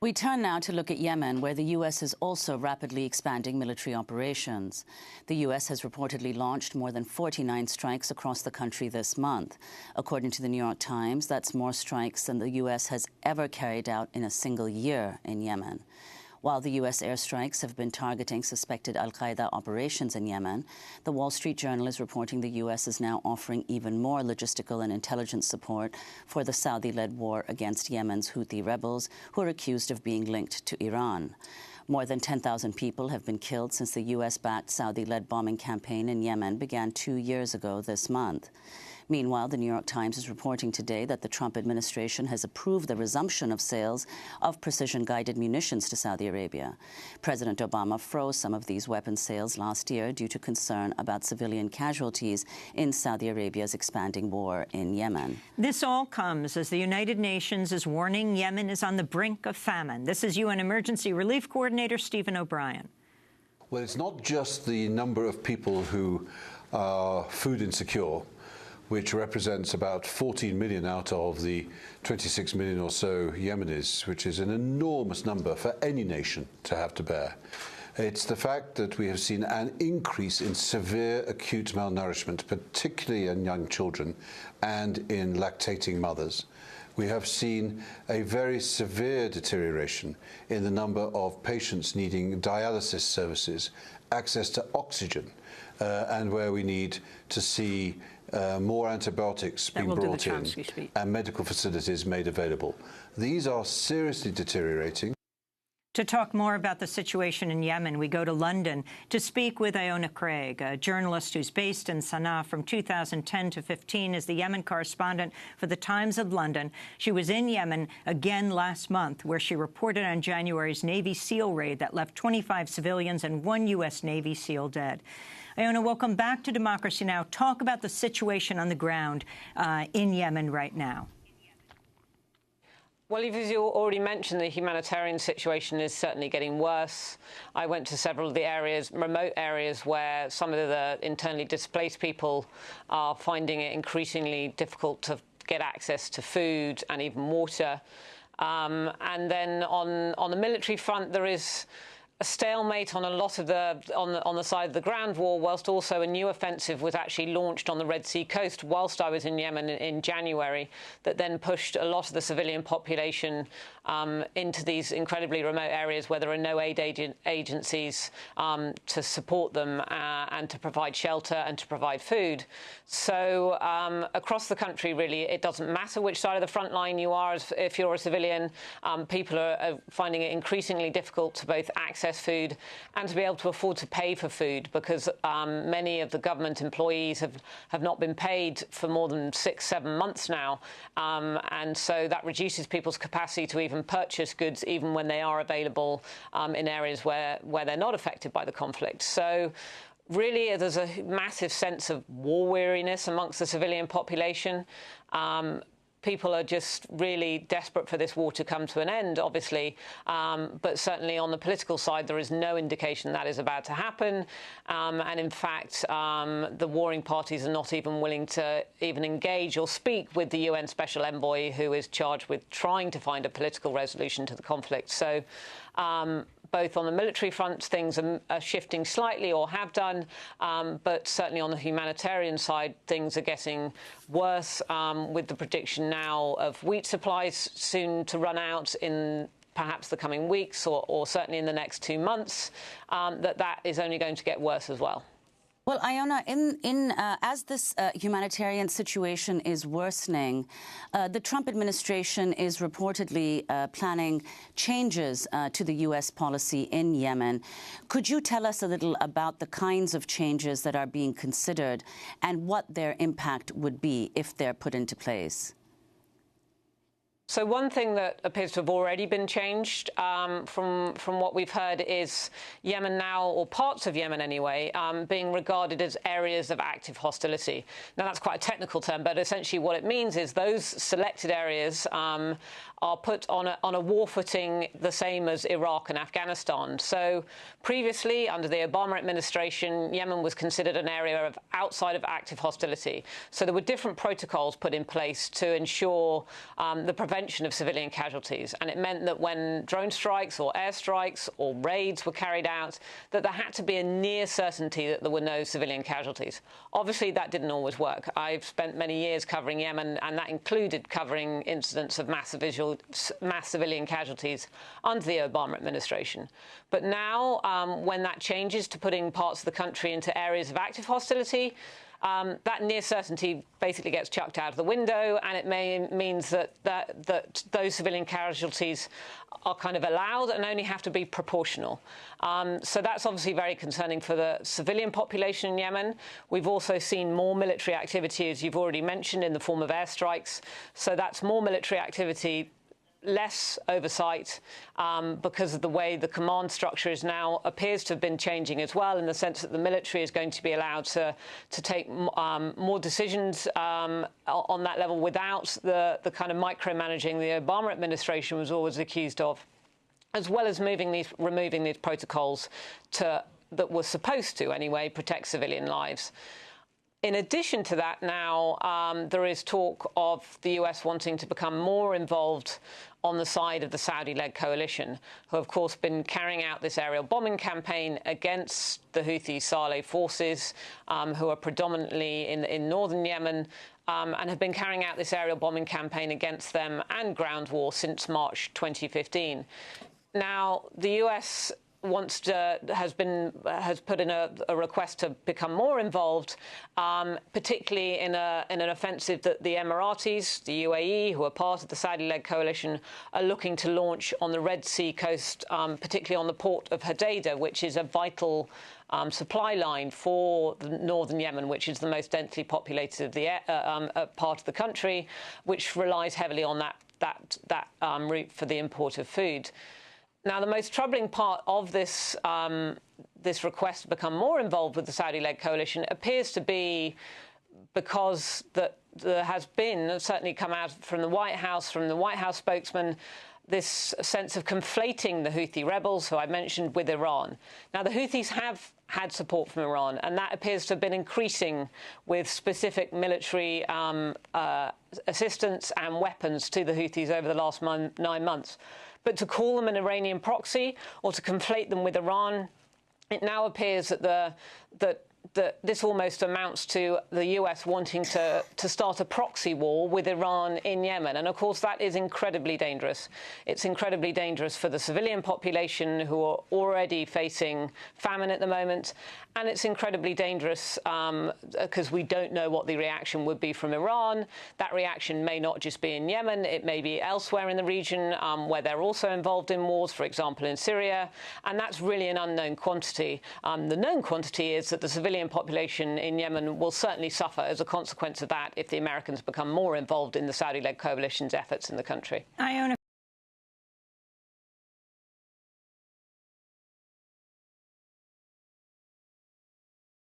We turn now to look at Yemen, where the U.S. is also rapidly expanding military operations. The U.S. has reportedly launched more than 49 strikes across the country this month. According to the New York Times, that's more strikes than the U.S. has ever carried out in a single year in Yemen. While the U.S. airstrikes have been targeting suspected al-Quaeda operations in Yemen, the Wall Street Journal is reporting the U.S. is now offering even more logistical and intelligence support for the Saudi-led war against Yemen's Houthi rebels, who are accused of being linked to Iran. More than 10,000 people have been killed since the U.S.-backed Saudi-led bombing campaign in Yemen began 2 years ago this month. Meanwhile, the New York Times is reporting today that the Trump administration has approved the resumption of sales of precision-guided munitions to Saudi Arabia. President Obama froze some of these weapons sales last year due to concern about civilian casualties in Saudi Arabia's expanding war in Yemen. This all comes as the United Nations is warning Yemen is on the brink of famine. This is UN Emergency Relief Coordinator Stephen O'Brien. Well, it's not just the number of people who are food insecure, which represents about 14 million out of the 26 million or so Yemenis, which is an enormous number for any nation to have to bear. It's the fact that we have seen an increase in severe acute malnourishment, particularly in young children and in lactating mothers. We have seen a very severe deterioration in the number of patients needing dialysis services, access to oxygen, and where we need to see more antibiotics being brought in and medical facilities made available. These are seriously deteriorating. To talk more about the situation in Yemen, we go to London to speak with Iona Craig, a journalist who's based in Sana'a from 2010 to 15 as the Yemen correspondent for the Times of London. She was in Yemen again last month, where she reported on January's Navy SEAL raid that left 25 civilians and 1 U.S. Navy SEAL dead. Iona, welcome back to Democracy Now! Talk about the situation on the ground in Yemen right now. Well, as you already mentioned, the humanitarian situation is certainly getting worse. I went to several of the areas, remote areas, where some of the internally displaced people are finding it increasingly difficult to get access to food and even water. And then on the military front, there is a stalemate on a lot of on the side of the ground war, whilst also a new offensive was actually launched on the Red Sea coast whilst I was in Yemen in January, that then pushed a lot of the civilian population into these incredibly remote areas where there are no aid agencies to support them and to provide shelter and to provide food. So across the country, really, it doesn't matter which side of the front line you are. If you're a civilian, people are finding it increasingly difficult to both access food and to be able to afford to pay for food, because many of the government employees have not been paid for more than 6-7 months now, and so that reduces people's capacity to even purchase goods, even when they are available in areas where they're not affected by the conflict. So really, there's a massive sense of war weariness amongst the civilian population. People are just really desperate for this war to come to an end, obviously. But certainly on the political side, there is no indication that is about to happen. And in fact, the warring parties are not even willing to even engage or speak with the UN Special Envoy, who is charged with trying to find a political resolution to the conflict. So both on the military front, things are shifting slightly, or have done, but certainly on the humanitarian side, things are getting worse, with the prediction now of wheat supplies soon to run out in perhaps the coming weeks, or certainly in the next 2 months, that is only going to get worse as well. Well, Iona, as this humanitarian situation is worsening, the Trump administration is reportedly planning changes to the U.S. policy in Yemen. Could you tell us a little about the kinds of changes that are being considered and what their impact would be if they're put into place? So one thing that appears to have already been changed from what we've heard is Yemen now, or parts of Yemen anyway, being regarded as areas of active hostility. Now, that's quite a technical term, but essentially what it means is those selected areas are put on a war footing the same as Iraq and Afghanistan. So previously, under the Obama administration, Yemen was considered an area of outside of active hostility. So there were different protocols put in place to ensure the prevention prevention of civilian casualties. And it meant that when drone strikes or airstrikes or raids were carried out, that there had to be a near certainty that there were no civilian casualties. Obviously, that didn't always work. I've spent many years covering Yemen, and that included covering incidents of mass civilian casualties under the Obama administration. But now, when that changes to putting parts of the country into areas of active hostility, that near certainty basically gets chucked out of the window, and it means that those civilian casualties are kind of allowed and only have to be proportional. So that's obviously very concerning for the civilian population in Yemen. We've also seen more military activity, as you've already mentioned, in the form of airstrikes. So that's more military activity, less oversight, because of the way the command structure is now appears to have been changing as well, in the sense that the military is going to be allowed to take more decisions on that level without the kind of micromanaging the Obama administration was always accused of, as well as removing these protocols that were supposed to, anyway, protect civilian lives. In addition to that, now there is talk of the US wanting to become more involved on the side of the Saudi-led coalition, who, of course, been carrying out this aerial bombing campaign against the Houthi Saleh forces, who are predominantly in northern Yemen, and have been carrying out this aerial bombing campaign against them and ground war since March 2015. Now, the US has put in a request to become more involved, particularly in an offensive that the Emiratis, the UAE, who are part of the Saudi-led coalition, are looking to launch on the Red Sea coast, particularly on the port of Hodeidah, which is a vital supply line for the northern Yemen, which is the most densely populated part of the country, which relies heavily on that route for the import of food. Now, the most troubling part of this request to become more involved with the Saudi-led coalition appears to be because there has been, certainly come out from the White House spokesman, this sense of conflating the Houthi rebels, who I mentioned, with Iran. Now, the Houthis have had support from Iran, and that appears to have been increasing with specific military assistance and weapons to the Houthis over the last 9 months. But to call them an Iranian proxy or to conflate them with Iran, it now appears that this almost amounts to the US wanting to start a proxy war with Iran in Yemen. And, of course, that is incredibly dangerous. It's incredibly dangerous for the civilian population, who are already facing famine at the moment. And it's incredibly dangerous because we don't know what the reaction would be from Iran. That reaction may not just be in Yemen. It may be elsewhere in the region where they're also involved in wars, for example, in Syria. And that's really an unknown quantity. The known quantity is that the civilian population in Yemen will certainly suffer as a consequence of that if the Americans become more involved in the Saudi-led coalition's efforts in the country. Iona